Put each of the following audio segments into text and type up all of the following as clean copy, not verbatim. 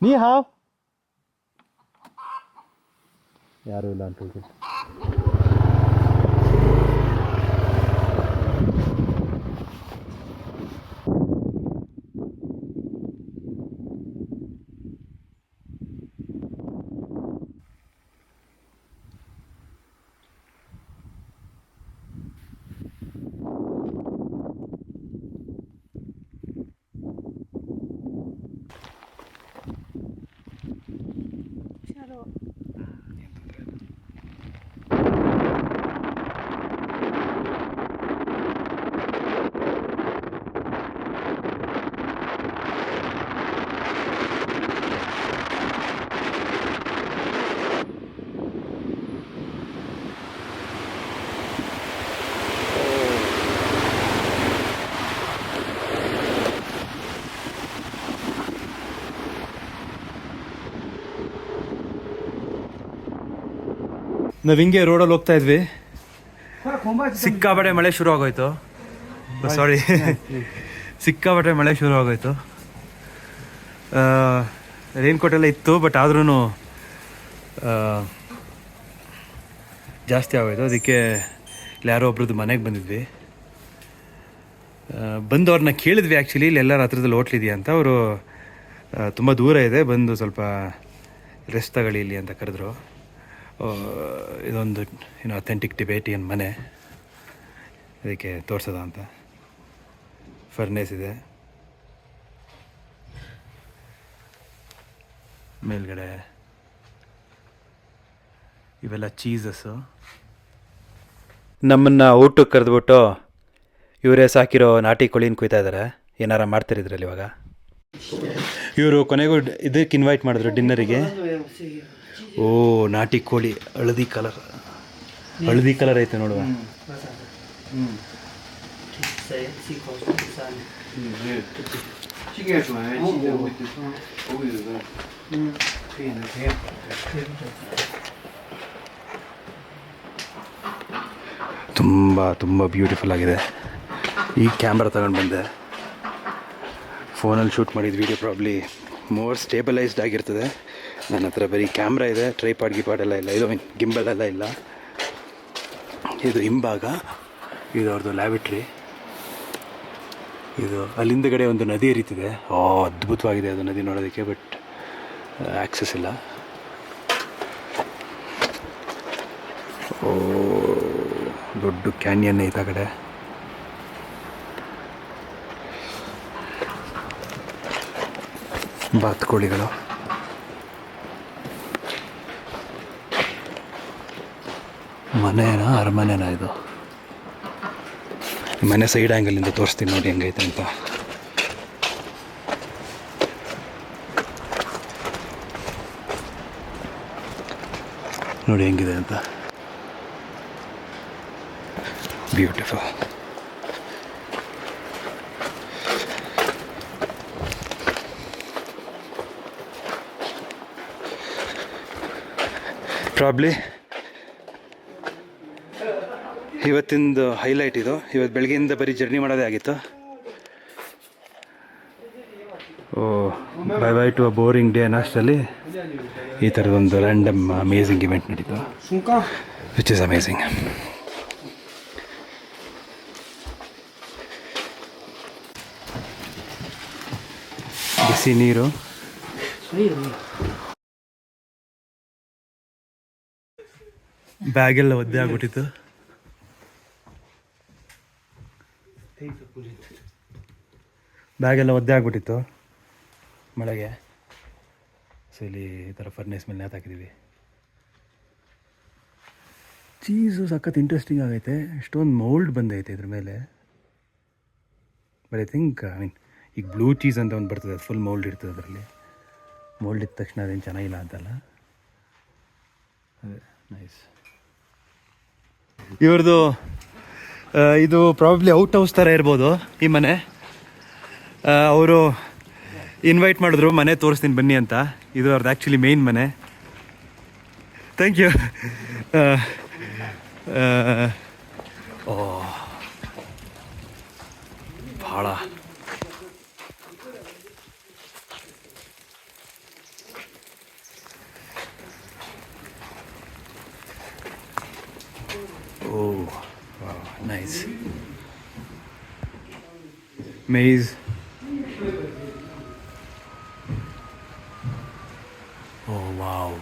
ನೀ ಹಾವ್ ಯಾರೂ ಇಲ್ಲ ಅಂತ ಹೇಳಿ. ನಾವು ಹಿಂಗೆ ರೋಡಲ್ಲಿ ಹೋಗ್ತಾ ಇದ್ವಿ, ಸಿಕ್ಕಾಪಟ್ಟೆ ಮಳೆ ಶುರು ಆಗೋಯ್ತು. ಸಾರಿ, ಸಿಕ್ಕಾಪಟ್ಟೆ ಮಳೆ ಶುರು ಆಗೋಯ್ತು. ರೈನ್ಕೋಟ್ ಎಲ್ಲ ಇತ್ತು, ಬಟ್ ಆದ್ರೂ ಜಾಸ್ತಿ ಆಗೋಯ್ತು. ಅದಕ್ಕೆ ಇಲ್ಲಿ ಯಾರೋ ಒಬ್ರದ್ದು ಮನೆಗೆ ಬಂದಿದ್ವಿ. ಬಂದು ಅವ್ರನ್ನ ಕೇಳಿದ್ವಿ ಆ್ಯಕ್ಚುಲಿ ಇಲ್ಲಿ ಎಲ್ಲರ ಹತ್ರದಲ್ಲಿ ಹೋಟ್ಲಿದೆಯಾ ಅಂತ. ಅವರು ತುಂಬ ದೂರ ಇದೆ, ಬಂದು ಸ್ವಲ್ಪ ರೆಸ್ಟ್ ತಗೊಳ್ಳಿ ಇಲ್ಲಿ ಅಂತ ಕರೆದ್ರು. ಇದೊಂದು ಅಥೆಂಟಿಕ್ ಟಿಬೇಟಿಯನ್ ಮನೆ, ಅದಕ್ಕೆ ತೋರಿಸೋದ ಅಂತ. ಫರ್ನೇಸ್ ಇದೆ ಮೇಲ್ಗಡೆ, ಇವೆಲ್ಲ ಚೀಸಸ್ಸು. ನಮ್ಮನ್ನು ಊಟಕ್ಕೆ ಕರೆದ್ಬಿಟ್ಟು ಇವರೇ ಸಾಕಿರೋ ನಾಟಿ ಕೋಳಿನ ಕುಯ್ತಾ ಇದ್ದಾರೆ. ಏನಾರ ಮಾಡ್ತಿರಿದ್ರಲ್ಲಿ ಇವಾಗ. ಇವರು ಕೊನೆಗೂ ಇದಕ್ಕೆ ಇನ್ವೈಟ್ ಮಾಡಿದ್ರು ಡಿನ್ನರಿಗೆ. ಓ, ನಾಟಿ ಕೋಳಿ ಹಳದಿ ಕಲರ್ ಐತೆ ನೋಡುವ. ತುಂಬ ಬ್ಯೂಟಿಫುಲ್ ಆಗಿದೆ. ಈ ಕ್ಯಾಮ್ರಾ ತಗೊಂಡು ಬಂದೆ, ಫೋನಲ್ಲಿ ಶೂಟ್ ಮಾಡಿದ ವೀಡಿಯೋ ಪ್ರಾಬ್ಲಿ ಮೋರ್ ಸ್ಟೇಬಲೈಸ್ಡ್ ಆಗಿರ್ತದೆ. ನನ್ನ ಹತ್ರ ಬರೀ ಕ್ಯಾಮ್ರಾ ಇದೆ, ಟ್ರೈಪಾಡ್ ಎಲ್ಲ ಇಲ್ಲ, ಇದು ಗಿಂಬಲ್ ಎಲ್ಲ ಇಲ್ಲ. ಇದು ಹಿಂಭಾಗ, ಇದು ಅವ್ರದ್ದು ಲ್ಯಾಬಿಟ್ರಿ. ಇದು ಅಲ್ಲಿಂದಗಡೆ ಒಂದು ನದಿ ಹರಿತಿದೆ. ಅದ್ಭುತವಾಗಿದೆ ಅದು ನದಿ ನೋಡೋದಕ್ಕೆ, ಬಟ್ ಆ್ಯಕ್ಸಸ್ ಇಲ್ಲ. ದೊಡ್ಡ ಕ್ಯಾನ್ಯನ್ ಐತೆ ಆ ಕಡೆ. ಬಾತುಕೋಳಿಗಳು. ಮನೆನಾ ಅರಮನೆನಾ ಇದು? ಮನೆ ಸೈಡ್ ಆ್ಯಂಗಲಿಂದ ತೋರಿಸ್ತೀನಿ ನೋಡಿ ಹೆಂಗೈತೆ ಅಂತ. ನೋಡಿ ಹೆಂಗಿದೆ ಅಂತ. ಬ್ಯೂಟಿಫುಲ್. ಪ್ರಾಬ್ಲಿ ಇವತ್ತಿಂದು ಹೈಲೈಟ್ ಇದು. ಇವತ್ತು ಬೆಳಗ್ಗೆಯಿಂದ ಬರೀ ಜರ್ನಿ ಮಾಡೋದೇ ಆಗಿತ್ತು. Bye to a boring day ಅನ್ನೋಷ್ಟರಲ್ಲಿ ಈ ಥರದೊಂದು ರ್ಯಾಂಡಮ್ ಅಮೇಝಿಂಗ್ ಇವೆಂಟ್ ನಡೀತು, ವಿಚ್ ಇಸ್ ಅಮೇಝಿಂಗ್. ಬಿಸಿ ನೀರು, ಬ್ಯಾಗೆಲ್ಲ ಒದ್ದೆ ಆಗ್ಬಿಟ್ಟಿತ್ತು. ಮಳೆಗೆ. ಸೊ ಇಲ್ಲಿ ಈ ಥರ ಫರ್ನೇಸ್ ಮೇಲೆ ನೇತಾಕಿದ್ದೀವಿ. ಚೀಸು ಸಖತ್ ಇಂಟ್ರೆಸ್ಟಿಂಗ್ ಆಗೈತೆ. ಎಷ್ಟೊಂದು ಮೋಲ್ಡ್ ಬಂದೈತೆ ಇದ್ರ ಮೇಲೆ. ಬಟ್ ಐ ಥಿಂಕ್ ಈಗ ಬ್ಲೂ ಚೀಸ್ ಅಂತ ಒಂದು ಬರ್ತದೆ, ಅದು ಫುಲ್ ಮೋಲ್ಡ್ ಇರ್ತದೆ ಅದರಲ್ಲಿ. ಮೋಲ್ಡ್ ಇದ್ದ ತಕ್ಷಣ ಅದೇನು ಚೆನ್ನಾಗಿಲ್ಲ ಅಂತಲ್ಲ. ಅದೇ ನೈಸ್. ಇವ್ರದ್ದು ಇದು ಪ್ರಾಬಬ್ಲಿ ಔಟ್ ಹೌಸ್ ಥರ ಇರ್ಬೋದು ಈ ಮನೆ. ಅವರು ಇನ್ವೈಟ್ ಮಾಡಿದ್ರು ಮನೆ ತೋರಿಸ್ತೀನಿ ಬನ್ನಿ ಅಂತ. ಇದು ಅವ್ರದ್ದು ಆ್ಯಕ್ಚುಲಿ ಮೇಯ್ನ್ ಮನೆ. Thank you. ಭಾಳ ಮೇಜ್. ಓ ವಾವ್.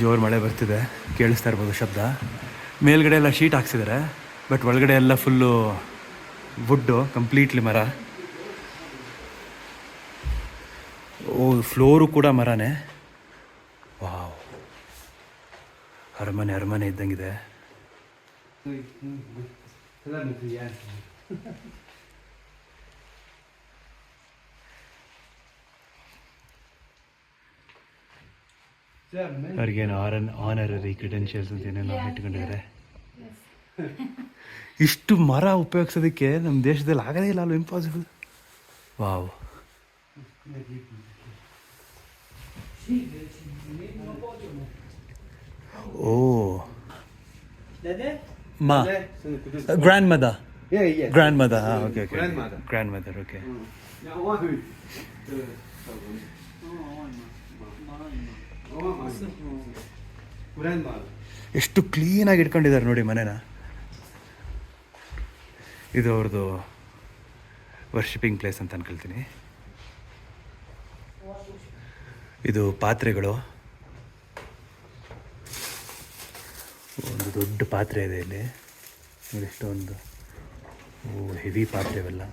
ಜೋರು ಮಳೆ ಬರ್ತಿದೆ, ಕೇಳಿಸ್ತಾ ಇರ್ಬೋದು ಶಬ್ದ. ಮೇಲ್ಗಡೆ ಎಲ್ಲ ಶೀಟ್ ಹಾಕ್ಸಿದ್ದಾರೆ, ಬಟ್ ಒಳಗಡೆ ಎಲ್ಲ ಫುಲ್ಲು ವುಡ್ಡು, ಕಂಪ್ಲೀಟ್ಲಿ ಮರ. ಓ, ಫ್ಲೋರು ಕೂಡ ಮರನೇ. ವಾವ್, ಅರಮನೆ ಅರಮನೆ ಇದ್ದಂಗಿದೆ. ಅವ್ರಿಗೇನು ಆನರರಿ ಕ್ರಿಡೆನ್ಷಿಯಲ್ಸ್ ಅಂತ ಏನೇನೋ ಇಟ್ಕೊಂಡಿದ್ದಾರೆ. ಇಷ್ಟು ಮರ ಉಪಯೋಗಿಸೋದಕ್ಕೆ ನಮ್ಮ ದೇಶದಲ್ಲಿ ಆಗದೇ ಇಲ್ಲ, ಅಲ್ವ? Impossible. Wow. Oh, my grandmother. Grandmother. ಹಾಂ, okay okay. Grandmother, okay. ಎಷ್ಟು ಕ್ಲೀನಾಗಿ ಇಟ್ಕೊಂಡಿದ್ದಾರೆ ನೋಡಿ ಮನೇನ. ಇದು ಅವ್ರದ್ದು ವರ್ಷಿಪಿಂಗ್ ಪ್ಲೇಸ್ ಅಂತ ಅನ್ಕೊಳ್ತೀನಿ. ಇದು ಪಾತ್ರೆಗಳು, ಒಂದು ದೊಡ್ಡ ಪಾತ್ರೆ ಇದೆ ಇಲ್ಲಿ. ಎಷ್ಟೊಂದು ಹೆವಿ ಪಾತ್ರೆ ಇವೆಲ್ಲ.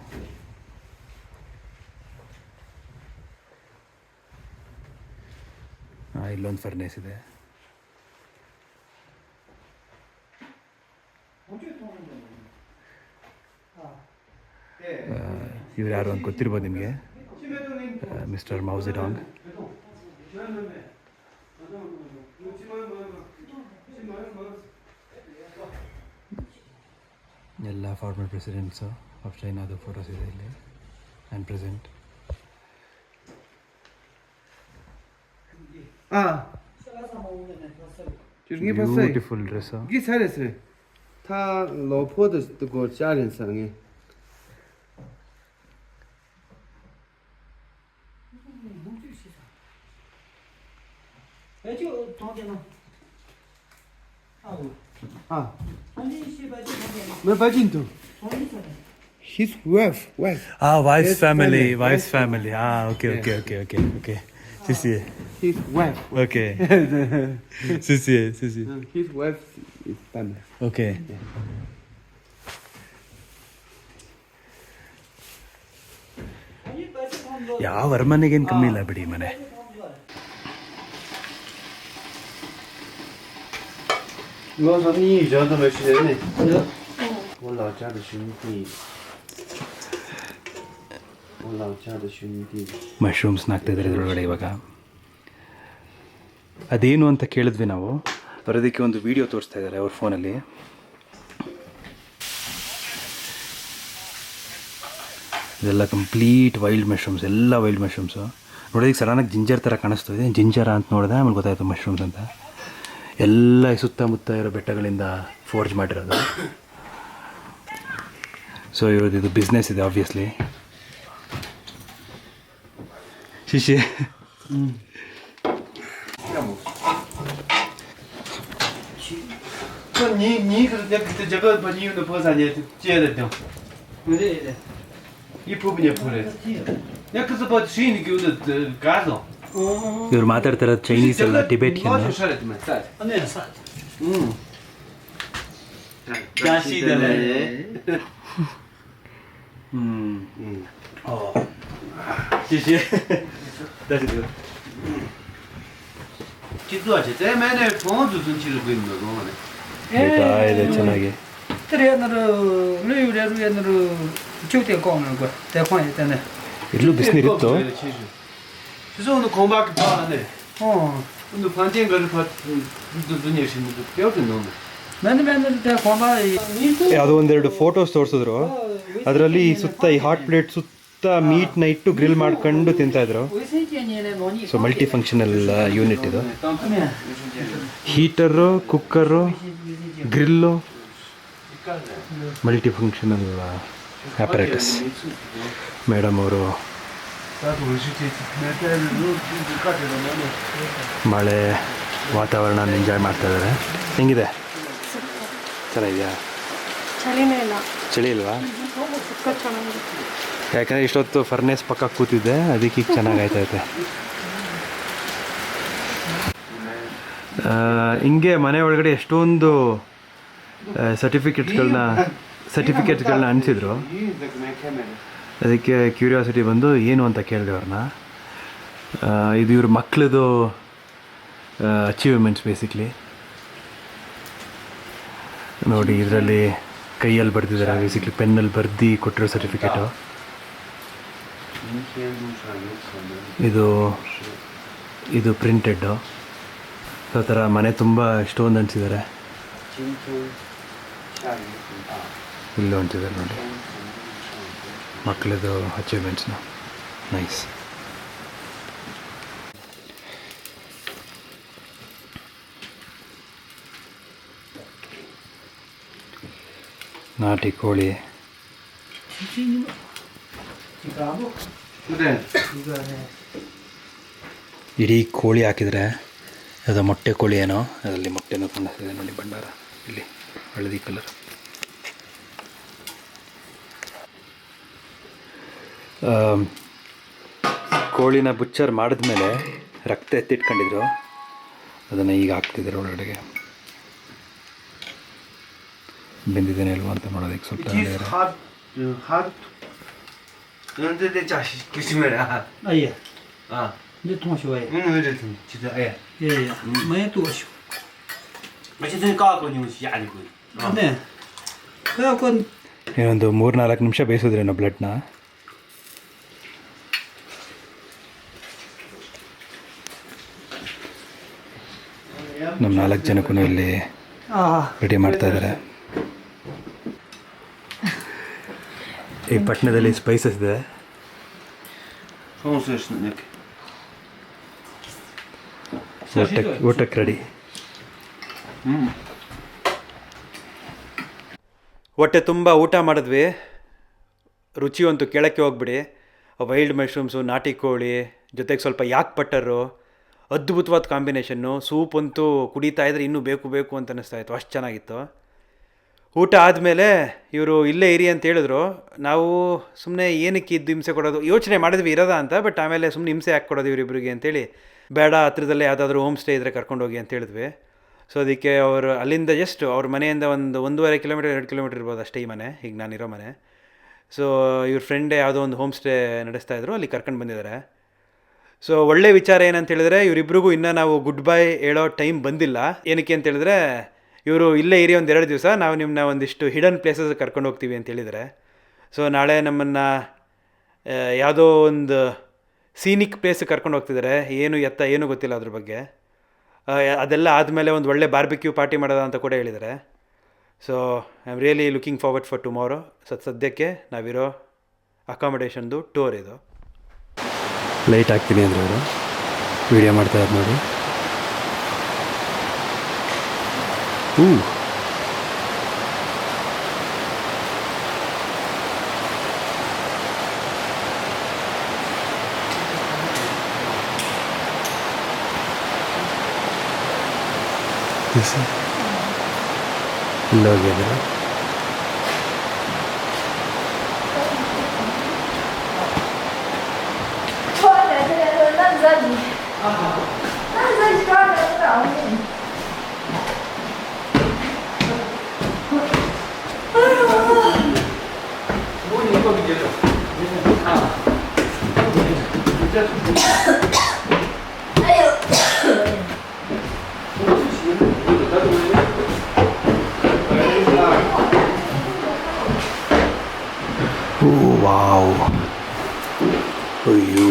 ಇಲ್ಲೊಂದು ಫರ್ನೇಸ್ ಇದೆ. ಇವ್ರು ಯಾರು ಅಂತ ಗೊತ್ತಿರ್ಬೋದು ನಿಮಗೆ, ಮಿಸ್ಟರ್ ಮಾವ್ ಝೆಡಾಂಗ್. ಎಲ್ಲ ಫಾರ್ಮರ್ ಪ್ರೆಸಿಡೆಂಟ್ಸು ಆಫ್ ಚೈನಾದು ಫೋಟೋಸ್ ಇದೆ ಇಲ್ಲಿ ಆ್ಯಂಡ್ ಪ್ರೆಸೆಂಟ್. Beautiful dress. 이게 잘했어요. 다 로포드 뜨고 짜린 상에. मैं बजिंतो. His wife. Wife's family. Okay. Si. His wife. Okay. Si. His wife is family. Okay. ಯಾವ ಅರಮನೆಗೇನು ಕಮ್ಮಿ ಇಲ್ಲ ಬಿಡಿ ಮನೆ.我说你这都没时间呢。我老家的兄弟。ಮಶ್ರೂಮ್ಸ್ನ ಹಾಕ್ತಾಯಿದ್ದಾರೆ ಇದರೊಳಗಡೆ. ಇವಾಗ ಅದೇನು ಅಂತ ಕೇಳಿದ್ವಿ ನಾವು. ಬರೋದಕ್ಕೆ ಒಂದು ವಿಡಿಯೋ ತೋರಿಸ್ತಾ ಇದ್ದಾರೆ ಅವ್ರ ಫೋನಲ್ಲಿ. ಇದೆಲ್ಲ ಕಂಪ್ಲೀಟ್ ವೈಲ್ಡ್ ಮಶ್ರೂಮ್ಸ್, ಎಲ್ಲ ವೈಲ್ಡ್ ಮಶ್ರೂಮ್ಸು. ನೋಡೋದಕ್ಕೆ ಸಡನ್ನಾಗಿ ಜಿಂಜರ್ ಥರ ಕಾಣಿಸ್ತು ಇದೆ. ಜಿಂಜರ ಅಂತ ನೋಡಿದೆ, ಆಮೇಲೆ ಗೊತ್ತಾಯಿತು ಮಶ್ರೂಮ್ಸ್ ಅಂತ. ಎಲ್ಲ ಸುತ್ತಮುತ್ತ ಇರೋ ಬೆಟ್ಟಗಳಿಂದ ಫೋರ್ಜ್ ಮಾಡಿರೋದು. ಸೊ ಇವ್ರದ್ದು ಇದು ಬಿಸ್ನೆಸ್ ಇದೆ ಆಬ್ವಿಯಸ್ಲಿ. ಶಿಶಿ你可是这个把你用的破三年接的掉，对。一铺不也铺嘞？那可是把谁你给我的干着？ಇವ್ರು ಮಾತಾಡ್ತಿರೋದು ಚೈನೀಸ್ ಅಲ್ಲ, ಟಿಬೆಟಿಯನ್. ಇದೆ ಚೆನ್ನಾಗಿ. ಇಲ್ಲೂ ಬಿಸಿನೀರಿತ್ತು.就是我们空巴给包了呢。哦，我们饭店个的话，都也是那个标准弄的。ಯಾವುದೋ ಒಂದೆರಡು ಫೋಟೋಸ್ ತೋರಿಸಿದ್ರು. ಅದರಲ್ಲಿ ಸುತ್ತ ಈ ಹಾಟ್ ಪ್ಲೇಟ್ ಸುತ್ತ ಮೀಟ್ನ ಇಟ್ಟು ಗ್ರಿಲ್ ಮಾಡ್ಕೊಂಡು ತಿಂತಾಯಿದ್ರು. ಸೊ ಮಲ್ಟಿ ಫಂಕ್ಷನಲ್ ಯೂನಿಟ್ ಇದು. Heater, cooker, grill, multi functional apparatus madam ಅವರು ಮಳೆ ವಾತಾವರಣ ಎಂಜಾಯ್ ಮಾಡ್ತಾಯಿದ್ದಾರೆ. ಹೆಂಗಿದೆ? ಚೆನ್ನಾಗಿದೆಯಾ? ಚಳಿನೇ ಇಲ್ಲ. ಚಳಿ ಇಲ್ವಾ? ಸಖತ್ ಚೆನ್ನಾಗಿದೆ. ಯಾಕಂದರೆ ಇಷ್ಟೊತ್ತು ಫರ್ನೇಸ್ ಪಕ್ಕ ಕೂತಿದ್ದೆ, ಅದಕ್ಕೆ ಈಗ ಚೆನ್ನಾಗಾಯ್ತೈತೆ. ಹಿಂಗೆ ಮನೆ ಒಳಗಡೆ ಎಷ್ಟೊಂದು ಸರ್ಟಿಫಿಕೇಟ್ಸ್ಗಳನ್ನ ಅನಿಸಿದ್ರು. ಅದಕ್ಕೆ ಕ್ಯೂರಿಯಾಸಿಟಿ ಬಂದು ಏನು ಅಂತ ಕೇಳಿದೆ ಅವ್ರನ್ನ. ಇದು ಇವ್ರ ಮಕ್ಕಳದು ಅಚೀವ್ಮೆಂಟ್ಸ್ ಬೇಸಿಕ್ಲಿ. ನೋಡಿ ಇದರಲ್ಲಿ ಕೈಯಲ್ಲಿ ಬರೆದಿದ್ದಾರೆ, ಬೇಸಿಕ್ಲಿ ಪೆನ್ನಲ್ಲಿ ಬರೆದು ಕೊಟ್ಟಿರೋ ಸರ್ಟಿಫಿಕೇಟು. ಇದು ಪ್ರಿಂಟೆಡ್ಡು. ಆ ಥರ ಮನೆ ತುಂಬ ಇಷ್ಟೊಂದು ಅಂಟಿಸಿದ್ದಾರೆ. ಇಲ್ಲೂ ಅಂಟಿದ್ದಾರೆ ನೋಡಿ ಮಕ್ಕಳದು ಅಚೀವ್ಮೆಂಟ್ಸ್ನ. ನೈಸ್. ನಾಟಿ ಕೋಳಿ, ಇಡೀ ಕೋಳಿ ಹಾಕಿದರೆ ಅದು ಮೊಟ್ಟೆ ಕೋಳಿ ಏನೋ, ಅದರಲ್ಲಿ ಮೊಟ್ಟೆನೂ ಕಾಣಿಸ್ತಿದೆ ನೋಡಿ, ಭಂಡಾರ ಇಲ್ಲಿ ಹಳದಿ ಕಲರ್. ಕೋಳಿನ ಬುಚ್ಚರ್ ಮಾಡಿದ್ಮೇಲೆ ರಕ್ತ ಎತ್ತಿಟ್ಕೊಂಡಿದ್ರು, ಅದನ್ನು ಈಗ ಹಾಕ್ತಿದ್ರು ಒಳಗಡೆಗೆ. ಬೆಂದಿದ್ದೇನೆ ಇಲ್ವಾ ಅಂತ ನೋಡೋದಕ್ಕೆ ಸ್ವಲ್ಪ这同学哎，我这同就是哎，没多少，而且这搞个牛血的贵，啊，对，要个ಏನೊಂದು 3-4 ನಿಮಿಷ ಬೇಯಿಸಿದ್ರೇನೋ ಬ್ಲಡ್ನ. ನಮ್ಮ 4 ಜನಕ್ಕೂ ಇಲ್ಲಿ ರೆಡಿ ಮಾಡ್ತಾ ಇದ್ದಾರೆ. ಈ ಪಟ್ಟಣದಲ್ಲಿ ಸ್ಪೈಸಸ್ ಇದೆ. ಊಟಕ್ಕೆ ರೆಡಿ. ಹೊಟ್ಟೆ ತುಂಬ ಊಟ ಮಾಡಿದ್ವಿ. ರುಚಿ ಅಂತೂ ಕೇಳೋಕ್ಕೆ ಹೋಗ್ಬಿಡಿ. ವೈಲ್ಡ್ ಮಶ್ರೂಮ್ಸು, ನಾಟಿ ಕೋಳಿ ಜೊತೆಗೆ ಸ್ವಲ್ಪ ಯಾಕ್ ಬಟರು, ಅದ್ಭುತವಾದ ಕಾಂಬಿನೇಷನ್ನು. ಸೂಪ್ ಅಂತೂ ಕುಡಿತಾ ಇದ್ರೆ ಇನ್ನೂ ಬೇಕು ಬೇಕು ಅಂತ ಅನ್ನಿಸ್ತಾ ಇತ್ತು, ಅಷ್ಟು ಚೆನ್ನಾಗಿತ್ತು. ಊಟ ಆದಮೇಲೆ ಇವರು ಇಲ್ಲೇ ಇರಿ ಅಂತ ಹೇಳಿದ್ರು. ನಾವು ಸುಮ್ಮನೆ ಏನಕ್ಕೆ ಇದ್ದು ಹಿಂಸೆ ಕೊಡೋದು ಯೋಚನೆ ಮಾಡಿದ್ವಿ ಇರೋದಾ ಅಂತ. ಬಟ್ ಆಮೇಲೆ ಸುಮ್ಮನೆ ಹಿಂಸೆ ಹಾಕಿ ಕೊಡೋದು ಇವರಿಬ್ಬರಿಗೆ ಅಂತೇಳಿ, ಬೇಡ ಹತ್ರದಲ್ಲೇ ಯಾವುದಾದ್ರೂ ಹೋಮ್ ಸ್ಟೇ ಇದ್ದರೆ ಕರ್ಕೊಂಡೋಗಿ ಅಂತ ಹೇಳಿದ್ವಿ. ಸೊ ಅದಕ್ಕೆ ಅವರು ಅಲ್ಲಿಂದ ಜಸ್ಟ್ ಅವ್ರ ಮನೆಯಿಂದ ಒಂದು 1.5 ಕಿಲೋಮೀಟರ್ 2 ಕಿಲೋಮೀಟರ್ ಇರ್ಬೋದು ಅಷ್ಟೇ ಈ ಮನೆ, ಈಗ ನಾನಿರೋ ಮನೆ. ಸೊ ಇವ್ರ ಫ್ರೆಂಡೇ ಯಾವುದೋ ಒಂದು ಹೋಮ್ ಸ್ಟೇ ನಡೆಸ್ತಾಯಿದ್ರು, ಅಲ್ಲಿ ಕರ್ಕೊಂಡು ಬಂದಿದ್ದಾರೆ. ಸೊ ಒಳ್ಳೆ ವಿಚಾರ ಏನಂತ ಹೇಳಿದ್ರೆ, ಇವರಿಬ್ರಿಗೂ ಇನ್ನೂ ನಾವು ಗುಡ್ ಬೈ ಹೇಳೋ ಟೈಮ್ ಬಂದಿಲ್ಲ. ಏನಕ್ಕೆ ಅಂತ ಹೇಳಿದ್ರೆ, ಇವರು ಇಲ್ಲೇ ಇರಿ 1-2 ದಿವಸ, ನಾವು ನಿಮ್ಮನ್ನ ಒಂದಿಷ್ಟು ಹಿಡನ್ ಪ್ಲೇಸಸ್ ಕರ್ಕೊಂಡು ಹೋಗ್ತೀವಿ ಅಂತ ಹೇಳಿದ್ದಾರೆ. ಸೊ ನಾಳೆ ನಮ್ಮನ್ನು ಯಾವುದೋ ಒಂದು ಸೀನಿಕ್ ಪ್ಲೇಸಿಗೆ ಕರ್ಕೊಂಡು ಹೋಗ್ತಿದ್ದಾರೆ. ಏನು ಗೊತ್ತಿಲ್ಲ ಅದ್ರ ಬಗ್ಗೆ. ಅದೆಲ್ಲ ಆದಮೇಲೆ ಒಂದು ಒಳ್ಳೆ ಬಾರ್ಬಿಕ್ಯೂ ಪಾರ್ಟಿ ಮಾಡೋದ ಅಂತ ಕೂಡ ಹೇಳಿದ್ದಾರೆ. So I am really looking forward for tomorrow. ಸದ್ಯಕ್ಕೆ ನಾವಿರೋ ಅಕಾಮಿಡೇಷನ್ದು ಟೂರ್ ಇದು. ಲೈಟ್ ಹಾಕ್ತೀನಿ ಅಂದರೆ ಅವರು ವೀಡಿಯೋ ಮಾಡ್ತಾಯಿದ್ದಾರೆ ನೋಡಿ. ಇಲ್ಲೋಗಿದ್ದಾರೆ. ವಾವ್, ಅಯ್ಯೋ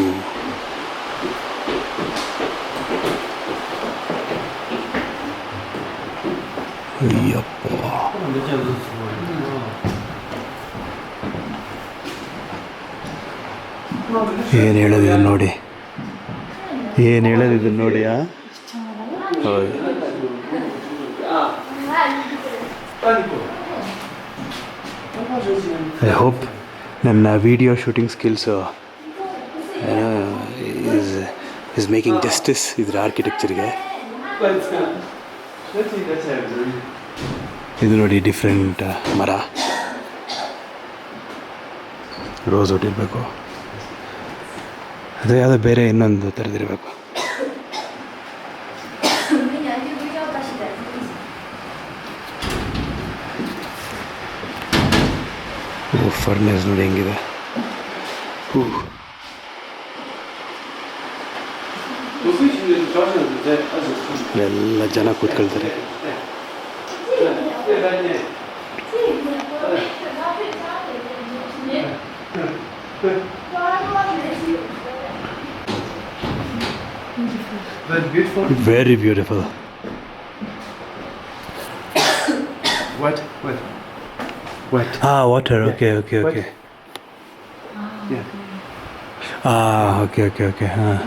ಅಯ್ಯಪ್ಪ, ಏನು ಹೇಳೋದಿದೆ ನೋಡಿ, ಏನು ಹೇಳೋದಿದೆ ನೋಡಿ. ಹೌದು, ಐ ಹೋಪ್ ನನ್ನ video shooting skills is making justice ಇದ್ರ ಆರ್ಕಿಟೆಕ್ಚರ್ಗೆ. ಇದು ನೋಡಿ ಡಿಫ್ರೆಂಟ್ ಮರ, ರೋಸ್ ಹೊಟ್ಟಿರಬೇಕು, ಅದು ಯಾವುದೋ ಬೇರೆ ಇನ್ನೊಂದು ಥರದಿರಬೇಕು. ಫರ್ನೆಸ್ ನೋಡಿ ಹೆಂಗಿದೆ. ಎಲ್ಲ ಜನ ಕೂತ್ಕೊಳ್ತಾರೆ. Very beautiful. Very beautiful. What? What? What? Water. Okay okay What? Okay. Yeah. Okay okay okay. ಹಾಂ.